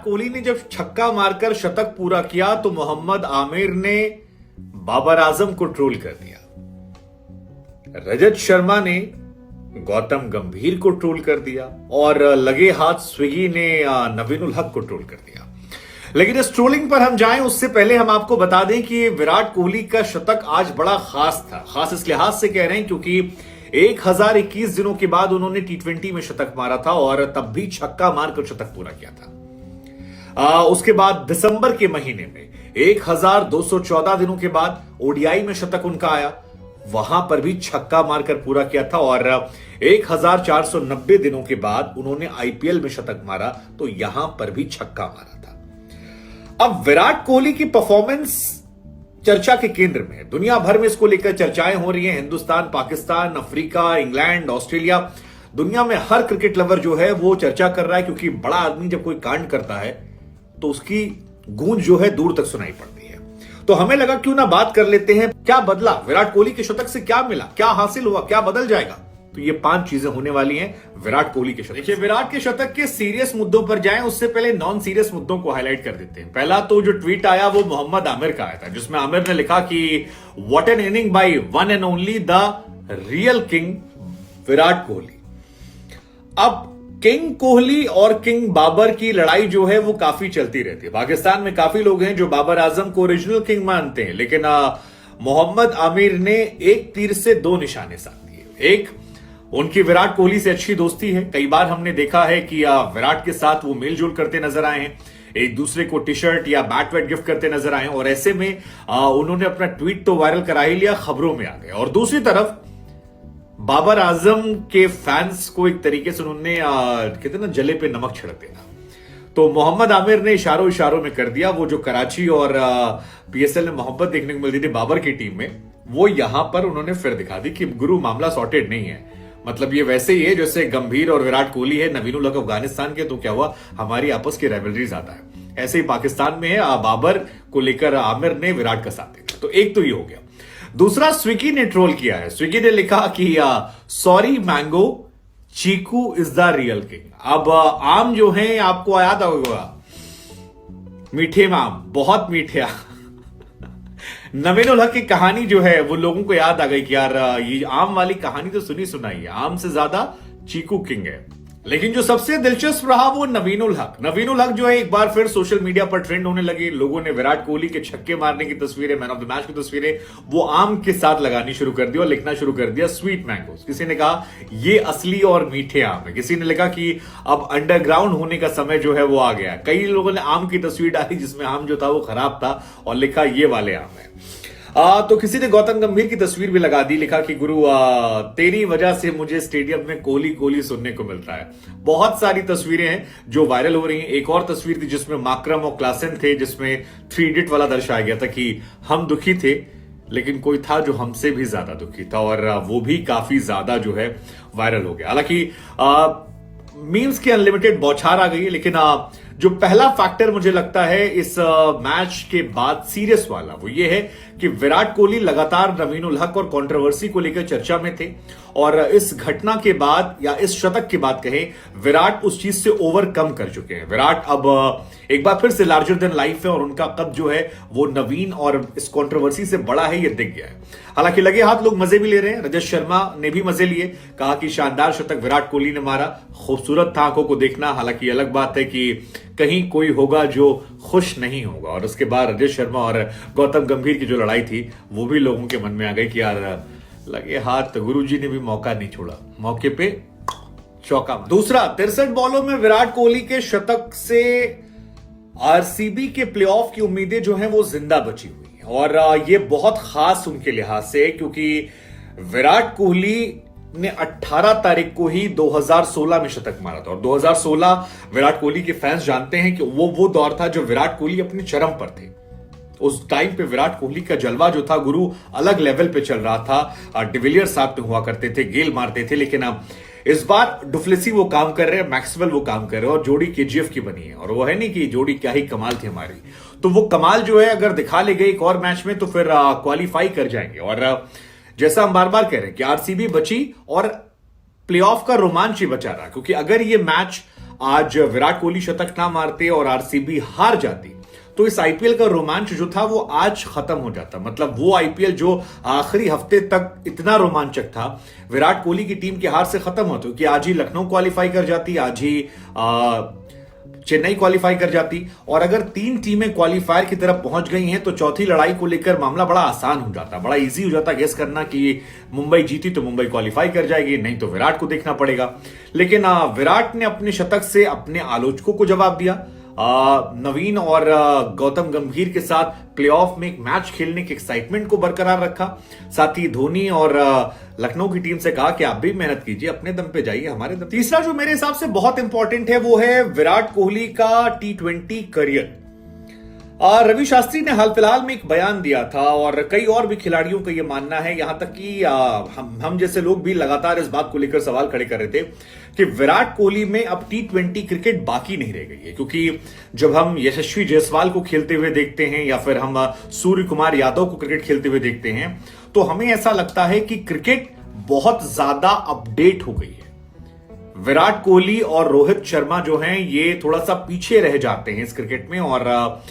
कोहली ने जब छक्का मारकर शतक पूरा किया तो मोहम्मद आमिर ने बाबर आजम को ट्रोल कर दिया। रजत शर्मा ने गौतम गंभीर को ट्रोल कर दिया और लगे हाथ स्विगी ने नवीनुल हक को ट्रोल कर दिया। लेकिन इस ट्रोलिंग पर हम जाएं उससे पहले हम आपको बता दें कि विराट कोहली का शतक आज बड़ा खास था। खास इस लिहाज से कह रहे हैं क्योंकि 1021 दिनों के बाद उन्होंने टी20 में शतक मारा था और तब भी छक्का मारकर शतक पूरा किया था। उसके बाद दिसंबर के महीने में 1214 दिनों के बाद ओडीआई में शतक उनका आया, वहां पर भी छक्का मारकर पूरा किया था और 1490 दिनों के बाद उन्होंने आईपीएल में शतक मारा तो यहां पर भी छक्का मारा था। अब विराट कोहली की परफॉर्मेंस चर्चा के केंद्र में है। दुनिया भर में इसको लेकर चर्चाएं हो रही हैं। Hindustan, Pakistan, Africa, England, Australia, दुनिया में हर क्रिकेट लवर जो है वो चर्चा कर रहा है क्योंकि बड़ा आदमी जब कोई कांड करता है तो उसकी गूंज जो है दूर तक सुनाई पड़ती है। तो हमें लगा क्यों ना बात कर लेते हैं, क्या बदला विराट कोहली के शतक से, क्या मिला, क्या हासिल हुआ, क्या बदल जाएगा। तो ये 5 चीजें होने वाली हैं विराट कोहली के शतक। देखिए, विराट के शतक के सीरियस मुद्दों पर जाएं उससे पहले नॉन सीरियस मुद्दों को हाईलाइट कर देते हैं। पहला तो जो ट्वीट आया वो मोहम्मद आमिर का आया था जिसमें आमिर ने लिखा कि what an inning by one and only the real king Virat Kohli. अब किंग कोहली और किंग बाबर की लड़ाई जो है वो काफी चलती रहती है। पाकिस्तान में काफी लोग हैं जो बाबर आजम को ओरिजिनल किंग मानते हैं, लेकिन मोहम्मद आमिर ने एक तीर से 2 निशाने साध दिए। एक, उनकी विराट कोहली से अच्छी दोस्ती है। कई बार हमने देखा है कि विराट के साथ वो मेलजोल करते नजर आए हैं, एक दूसरे को टी शर्ट या बैट वैट गिफ्ट करते नजर आए और ऐसे में उन्होंने अपना ट्वीट तो वायरल करा ही लिया, खबरों में आ गए। और दूसरी तरफ बाबर आजम के फैंस को एक तरीके से उन्होंने कहते ना जले पे नमक छिड़क देना, तो मोहम्मद आमिर ने इशारों इशारों में कर दिया। वो जो कराची और पीएसएल में मोहब्बत देखने को मिलती थी बाबर की टीम में, वो यहां पर उन्होंने फिर दिखा दी कि गुरु मामला सॉर्टेड नहीं है। मतलब ये वैसे ही है जैसे गंभीर और विराट कोहली है, नवीनुल हक अफगानिस्तान के, तो क्या हुआ, हमारी आपस की राइवलरी ज्यादा है। ऐसे ही पाकिस्तान में है, बाबर को लेकर आमिर ने विराट का साथ दिया। तो एक तो ये हो गया। दूसरा, स्विगी ने ट्रोल किया है। स्विगी ने लिखा कि sorry mango, chikoo is the real king. अब आम जो है आपको याद होगा, मीठे में आम, बहुत मीठे आम। नवीनुल हक की कहानी जो है वो लोगों को याद आ गई कि यार ये आम वाली कहानी तो सुनी सुनाई है, आम से ज्यादा चीकू किंग है। लेकिन जो सबसे दिलचस्प रहा वो नवीनुल हक जो है एक बार फिर सोशल मीडिया पर ट्रेंड होने लगे। लोगों ने विराट कोहली के छक्के मारने की तस्वीरें, मैन ऑफ द मैच की तस्वीरें वो आम के साथ लगानी शुरू कर दी और लिखना शुरू कर दिया स्वीट मैंगोस। किसी ने कहा ये असली और मीठे आम है, किसी ने लिखा कि अब अंडरग्राउंड होने का समय जो है वो आ गया। कई लोगों ने आम की तस्वीर डाली जिसमें आम जो था वो खराब था और लिखा ये वाले आम है। तो किसी ने गौतम गंभीर की तस्वीर भी लगा दी, लिखा कि गुरु तेरी वजह से मुझे स्टेडियम में कोहली कोहली सुनने को मिल रहा है। बहुत सारी तस्वीरें हैं जो वायरल हो रही हैं। एक और तस्वीर थी जिसमें माकरम और क्लासन थे, जिसमें 3 इडियट वाला दर्शाया गया था कि हम दुखी थे लेकिन कोई था जो हमसे भी ज्यादा दुखी था, और वो भी काफी ज्यादा जो है वायरल हो गया। हालांकि मीम्स की अनलिमिटेड बौछार आ गई है, लेकिन जो पहला फैक्टर मुझे लगता है इस मैच के बाद सीरियस वाला वो ये है कि विराट कोहली लगातार नवीनुल हक और कंट्रोवर्सी को लेकर चर्चा में थे, और इस घटना के बाद या इस शतक के बाद कहें, विराट उस चीज से ओवरकम कर चुके हैं। विराट अब एक बार फिर से लार्जर देन लाइफ है और उनका कद जो है वो नवीन और इस कंट्रोवर्सी से बड़ा है, ये दिख गया है। हालांकि लगे हाथ लोग मजे भी ले रहे हैं। रजत शर्मा ने भी मजे लिए, कहा कि शानदार शतक विराट कोहली ने मारा, खूबसूरत था आंखों को देखना। हालांकि अलग बात है कि कहीं कोई होगा जो खुश नहीं होगा। और उसके बाद रजत शर्मा और गौतम गंभीर की जो लड़ाई थी वो भी लोगों के मन में आ गई कि यार लगे हाथ गुरुजी ने भी मौका नहीं छोड़ा, मौके पे चौका। दूसरा, 63 बॉलों में विराट कोहली के शतक से आरसीबी के प्लेऑफ की उम्मीदें जो हैं वो जिंदा बची हुई हैं, और ये बहुत खास उनके लिहाज से क्योंकि विराट कोहली ने 18 तारीख को ही 2016 में शतक मारा था। और 2016 विराट कोहली के फैंस जानते हैं कि वो दौर था जब विराट कोहली अपने चरम पर थे। उस टाइम पे विराट कोहली का जलवा जो था गुरु अलग लेवल पे चल रहा था। डिविलियर्स साहब हुआ करते थे, गेल मारते थे, लेकिन अब इस बार डुप्लेसी वो काम कर रहे हैं, मैक्सवेल वो काम कर रहे हैं, और जोड़ी केजीएफ की बनी है। और वो है नहीं कि जोड़ी क्या ही कमाल थी हमारी, तो वो कमाल जो है अगर दिखा ले गए एक और मैच में तो फिर क्वालिफाई कर जाएंगे। और जैसा हम बार बार कह रहे हैं कि आरसीबी बची और प्लेऑफ का रोमांच ही बचा रहा, क्योंकि अगर ये मैच आज विराट कोहली शतक ना मारते और आरसीबी हार जाती तो इस आईपीएल का रोमांच जो था वो आज खत्म हो जाता। मतलब वो आईपीएल जो आखिरी हफ्ते तक इतना रोमांचक था विराट कोहली की टीम की हार से खत्म होता, क्योंकि आज ही लखनऊ क्वालिफाई कर जाती, आज ही चेन्नई क्वालिफाई कर जाती, और अगर 3 टीमें क्वालिफायर की तरफ पहुंच गई हैं तो चौथी लड़ाई को लेकर मामला बड़ा आसान हो जाता, बड़ा इजी हो जाता गेस करना कि मुंबई जीती तो मुंबई क्वालिफाई कर जाएगी, नहीं तो विराट को देखना पड़ेगा। लेकिन विराट ने अपने शतक से अपने आलोचकों को जवाब दिया। नवीन और गौतम गंभीर के साथ प्लेऑफ में एक मैच खेलने की एक्साइटमेंट को बरकरार रखा। साथ ही धोनी और लखनऊ की टीम से कहा कि आप भी मेहनत कीजिए, अपने दम पे जाइए, हमारे दम। तीसरा जो मेरे हिसाब से बहुत इंपॉर्टेंट है वो है विराट कोहली का T20 करियर। रवि शास्त्री ने हाल फिलहाल में एक बयान दिया था और कई और भी खिलाड़ियों का यह मानना है, यहां तक कि हम जैसे लोग भी लगातार इस बात को लेकर सवाल खड़े कर रहे थे कि विराट कोहली में अब T20 क्रिकेट बाकी नहीं रह गई है। क्योंकि जब हम यशस्वी जायसवाल को खेलते हुए देखते हैं या फिर हम सूर्य कुमार यादव को क्रिकेट खेलते हुए देखते हैं तो हमें ऐसा लगता है कि क्रिकेट बहुत ज्यादा अपडेट हो गई है। विराट कोहली और रोहित शर्मा जो हैं ये थोड़ा सा पीछे रह जाते हैं इस क्रिकेट में, और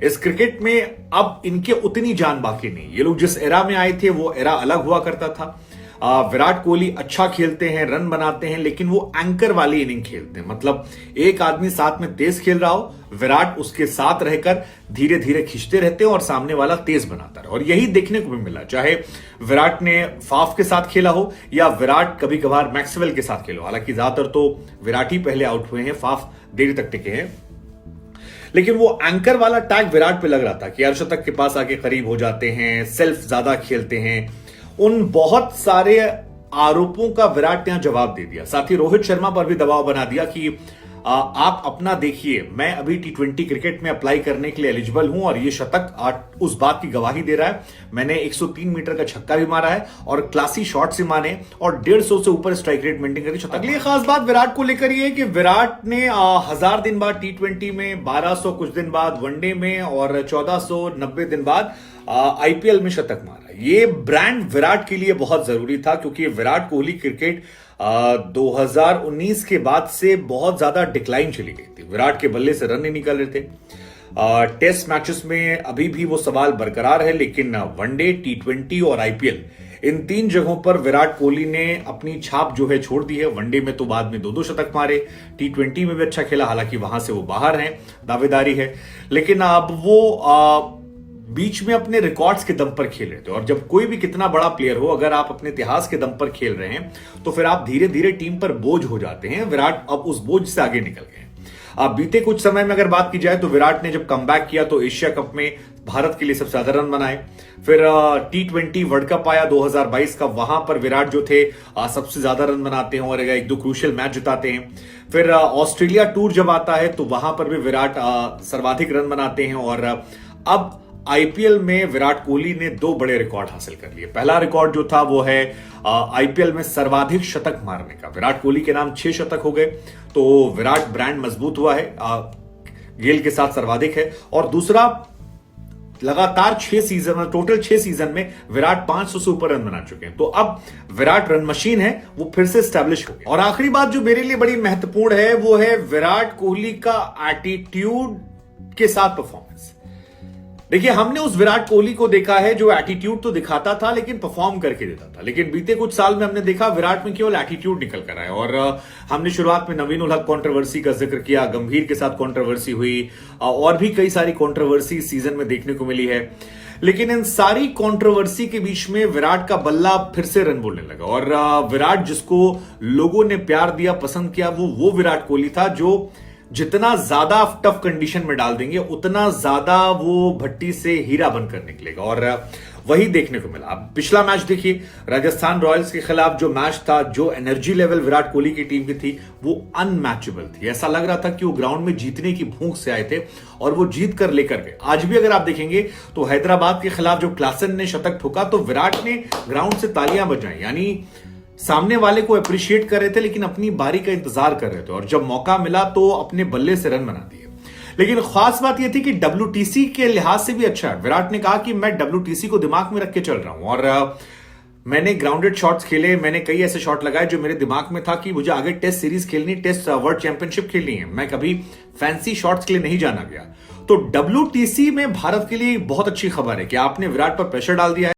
इस क्रिकेट में अब इनके उतनी जान बाकी नहीं। ये लोग जिस एरा में आए थे वो एरा अलग हुआ करता था। विराट कोहली अच्छा खेलते हैं, रन बनाते हैं, लेकिन वो एंकर वाली इनिंग खेलते हैं। मतलब एक आदमी साथ में तेज खेल रहा हो, विराट उसके साथ रहकर धीरे धीरे खींचते रहते हैं और सामने वाला तेज बनाता रहे। और यही देखने को भी मिला, चाहे विराट ने फाफ के साथ खेला हो या विराट कभी कभार मैक्सवेल के साथ खेला हो। हालांकि ज्यादातर तो विराट ही पहले आउट हुए हैं, फाफ देर तक टिके हैं, लेकिन वो एंकर वाला टैग विराट पे लग रहा था कि अर्शतक के पास आके करीब हो जाते हैं, सेल्फ ज्यादा खेलते हैं। उन बहुत सारे आरोपों का विराट ने जवाब दे दिया। साथ ही रोहित शर्मा पर भी दबाव बना दिया कि आप अपना देखिए, मैं अभी T20 क्रिकेट में अप्लाई करने के लिए एलिजिबल हूं और ये शतक उस बात की गवाही दे रहा है। मैंने 103 मीटर का छक्का भी मारा है और क्लासी शॉट से माने और 150 से ऊपर स्ट्राइक रेट मेंटेन करके शतक। अगली खास बात विराट को लेकर ये है कि विराट ने 1000 दिन बाद T20 में, 1200 कुछ दिन बाद वनडे में और 1490 दिन बाद आईपीएल में शतक मारा। ये ब्रांड विराट के लिए बहुत जरूरी था, क्योंकि विराट कोहली क्रिकेट 2019 के बाद से बहुत ज्यादा डिक्लाइन चली गई थी। विराट के बल्ले से रन नहीं निकल रहे थे। टेस्ट मैचेस में अभी भी वो सवाल बरकरार है, लेकिन वनडे, T20 और आईपीएल, इन 3 जगहों पर विराट कोहली ने अपनी छाप जो है छोड़ दी है। वनडे में तो बाद में 2-2 शतक मारे, T20 में भी अच्छा खेला, हालांकि वहां से वो बाहर हैं, दावेदारी है, लेकिन अब वो बीच में अपने रिकॉर्ड्स के दम पर खेल रहे थे। और जब कोई भी कितना बड़ा प्लेयर हो, अगर आप अपने इतिहास के दम पर खेल रहे हैं तो फिर आप धीरे धीरे टीम पर बोझ हो जाते हैं। विराट अब उस बोझ से आगे निकल गए। अब बीते कुछ समय में अगर बात की जाए तो विराट ने जब कमबैक किया तो एशिया कप में भारत के लिए सबसे ज्यादा रन बनाए। फिर T20 वर्ल्ड कप आया 2022 का, वहां पर विराट जो थे सबसे ज्यादा रन बनाते हैं और 1-2 क्रूशियल मैच जिताते हैं। फिर ऑस्ट्रेलिया टूर जब आता है तो वहां पर भी विराट सर्वाधिक रन बनाते हैं। और अब आईपीएल में विराट कोहली ने 2 बड़े रिकॉर्ड हासिल कर लिए। पहला रिकॉर्ड जो था वो है आईपीएल में सर्वाधिक शतक मारने का। विराट कोहली के नाम 6 शतक हो गए, तो विराट ब्रांड मजबूत हुआ है, गेल के साथ सर्वाधिक है। और दूसरा, लगातार 6 सीजन, टोटल 6 सीजन में विराट 500 से ऊपर रन बना चुके हैं। तो अब विराट रन मशीन है, वो फिर से स्टैब्लिश हो गया। और आखिरी बात जो मेरे लिए बड़ी महत्वपूर्ण है वो है विराट कोहली का एटीट्यूड के साथ परफॉर्मेंस। देखिए, हमने उस विराट कोहली को देखा है जो एटीट्यूड तो दिखाता था लेकिन परफॉर्म करके देता था, लेकिन बीते कुछ साल में हमने देखा विराट में केवल एटीट्यूड निकल कर आया। और हमने शुरुआत में नवीन उल हक कंट्रोवर्सी का जिक्र किया, गंभीर के साथ कंट्रोवर्सी हुई, और भी कई सारी कंट्रोवर्सी सीजन में देखने को मिली है। लेकिन इन सारी कंट्रोवर्सी के बीच में विराट का बल्ला फिर से रन बोलने लगा। और विराट जिसको लोगों ने प्यार दिया, पसंद किया, वो विराट कोहली था जो जितना ज्यादा टफ कंडीशन में डाल देंगे उतना ज्यादा वो भट्टी से हीरा बनकर निकलेगा। और वही देखने को मिला। अब पिछला मैच देखिए, राजस्थान रॉयल्स के खिलाफ जो मैच था, जो एनर्जी लेवल विराट कोहली की टीम की थी वो अनमैचेबल थी। ऐसा लग रहा था कि वो ग्राउंड में जीतने की भूख से आए थे और वो जीत कर लेकर गए। आज भी अगर आप देखेंगे तो हैदराबाद के खिलाफ जो क्लासन ने शतक ठोका तो विराट ने ग्राउंड से तालियां बजाई, यानी सामने वाले को अप्रिशिएट कर रहे थे लेकिन अपनी बारी का इंतजार कर रहे थे। और जब मौका मिला तो अपने बल्ले से रन बना दिए। लेकिन खास बात यह थी कि WTC के लिहाज से भी अच्छा है। विराट ने कहा कि मैं WTC को दिमाग में रख के चल रहा हूं और मैंने ग्राउंडेड शॉट्स खेले, मैंने कई ऐसे शॉट लगाए जो मेरे दिमाग में था कि मुझे आगे टेस्ट सीरीज खेलनी, टेस्ट वर्ल्ड चैंपियनशिप खेलनी है। मैं कभी फैंसी शॉट्स के लिए नहीं जाना गया। तो WTC में भारत के लिए बहुत अच्छी खबर है कि आपने विराट पर प्रेशर डाल दिया है।